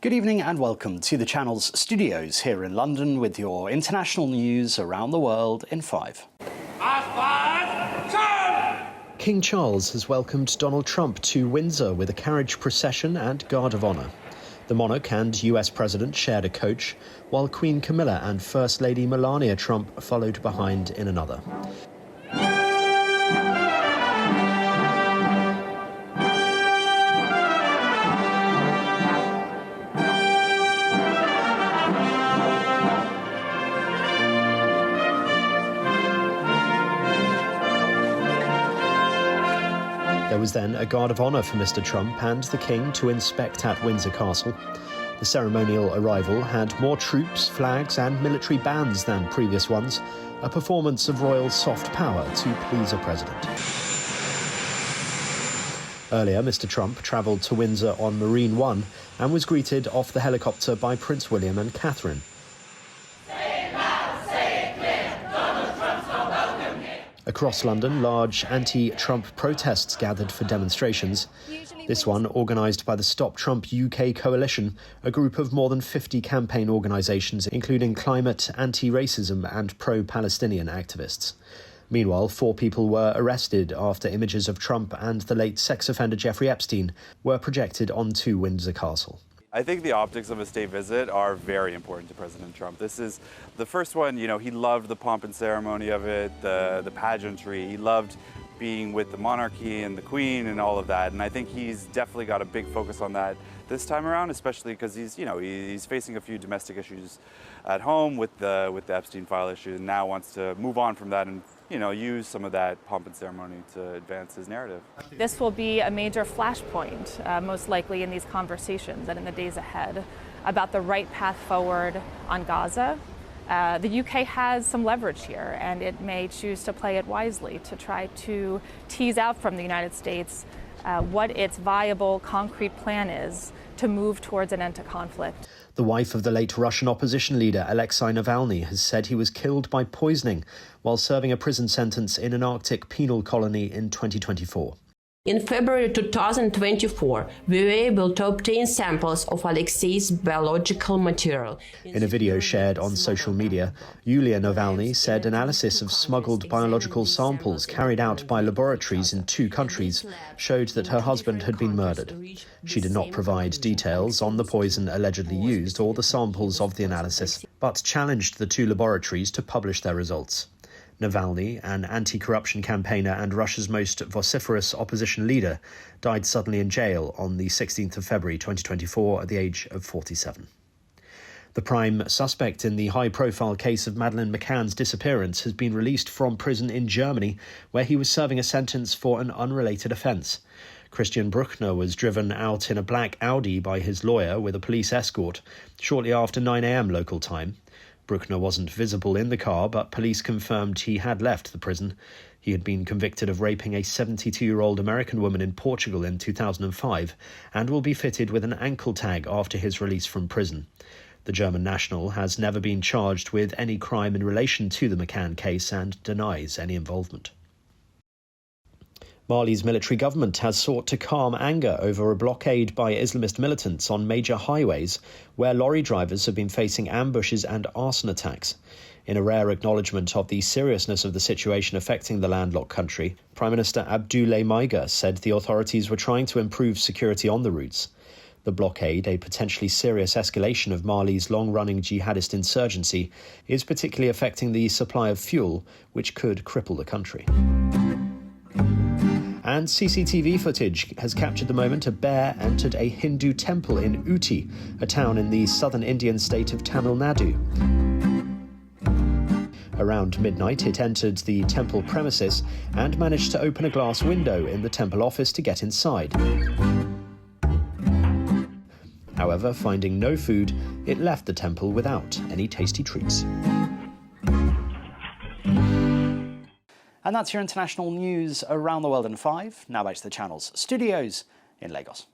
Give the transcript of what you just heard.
Good evening and welcome to the channel's studios here in London with your international news around the world in 5. King Charles has welcomed Donald Trump to Windsor with a carriage procession and guard of honour. The monarch and US President shared a coach, while Queen Camilla and First Lady Melania Trump followed behind in another. There was then a guard of honour for Mr. Trump and the King to inspect at Windsor Castle. The ceremonial arrival had more troops, flags and military bands than previous ones, a performance of royal soft power to please a president. Earlier, Mr. Trump travelled to Windsor on Marine One and was greeted off the helicopter by Prince William and Catherine. Across London, large anti-Trump protests gathered for demonstrations. This one organised by the Stop Trump UK coalition, a group of more than 50 campaign organisations, including climate, anti-racism and pro-Palestinian activists. Meanwhile, 4 people were arrested after images of Trump and the late sex offender Jeffrey Epstein were projected onto Windsor Castle. I think the optics of a state visit are very important to President Trump. This is the first one, he loved the pomp and ceremony of it, the pageantry. He loved being with the monarchy and the Queen and all of that. And I think he's definitely got a big focus on that this time around, especially because he's facing a few domestic issues at home with the Epstein file issue, and now wants to move on from that and use some of that pomp and ceremony to advance his narrative. This will be a major flashpoint, most likely in these conversations and in the days ahead, about the right path forward on Gaza. The UK has some leverage here, and it may choose to play it wisely to try to tease out from the United States what its viable, concrete plan is to move towards an end to conflict. The wife of the late Russian opposition leader Alexei Navalny has said he was killed by poisoning while serving a prison sentence in an Arctic penal colony in 2024. In February 2024, we were able to obtain samples of Alexei's biological material. In a video shared on social media, Yulia Navalny said analysis of smuggled biological samples carried out by laboratories in 2 countries showed that her husband had been murdered. She did not provide details on the poison allegedly used or the samples of the analysis, but challenged the 2 laboratories to publish their results. Navalny, an anti-corruption campaigner and Russia's most vociferous opposition leader, died suddenly in jail on the 16th of February 2024 at the age of 47. The prime suspect in the high-profile case of Madeleine McCann's disappearance has been released from prison in Germany, where he was serving a sentence for an unrelated offence. Christian Bruckner was driven out in a black Audi by his lawyer with a police escort shortly after 9 a.m. local time. Bruckner wasn't visible in the car, but police confirmed he had left the prison. He had been convicted of raping a 72-year-old American woman in Portugal in 2005 and will be fitted with an ankle tag after his release from prison. The German national has never been charged with any crime in relation to the McCann case and denies any involvement. Mali's military government has sought to calm anger over a blockade by Islamist militants on major highways where lorry drivers have been facing ambushes and arson attacks. In a rare acknowledgement of the seriousness of the situation affecting the landlocked country, Prime Minister Abdoulaye Maïga said the authorities were trying to improve security on the routes. The blockade, a potentially serious escalation of Mali's long-running jihadist insurgency, is particularly affecting the supply of fuel, which could cripple the country. And CCTV footage has captured the moment a bear entered a Hindu temple in Ooty, a town in the southern Indian state of Tamil Nadu. Around midnight, it entered the temple premises and managed to open a glass window in the temple office to get inside. However, finding no food, it left the temple without any tasty treats. And that's your international news around the world in 5. Now back to the channel's studios in Lagos.